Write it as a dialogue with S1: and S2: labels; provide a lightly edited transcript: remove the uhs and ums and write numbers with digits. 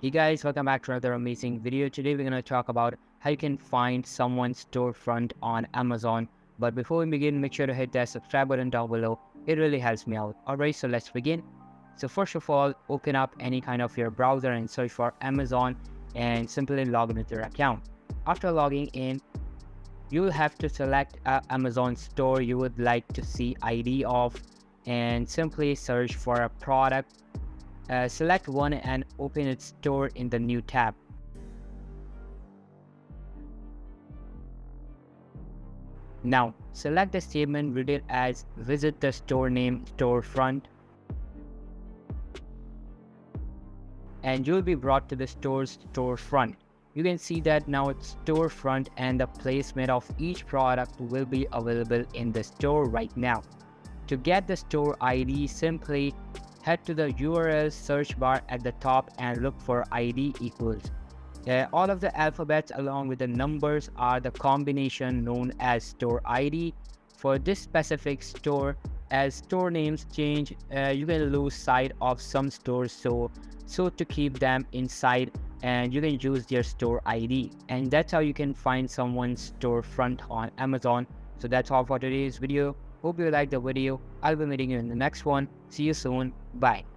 S1: Hey guys, welcome back to another amazing video. Today we're going to talk about how you can find someone's storefront on Amazon. But before we begin, make sure to hit that subscribe button down below. It really helps me out. Alright, so let's begin. So first of all, open up any kind of your browser and search for Amazon and simply log in with your account. After logging in, you will have to select a Amazon store you would like to see ID of and simply search for a product. Select one and open its store in the new tab. Now, select the statement, read it as visit the store name storefront, and you'll be brought to the store's storefront. You can see that now it's storefront and the placement of each product will be available in the store right now. To get the store ID, simply head to the URL search bar at the top and look for ID equals. All of the alphabets along with the numbers are the combination known as store ID. For this specific store, as store names change, you can lose sight of some stores, so to keep them inside, and you can use their store ID, and that's how you can find someone's storefront on Amazon. So that's all for today's video. Hope you liked the video. I'll be meeting you in the next one. See you soon. Bye.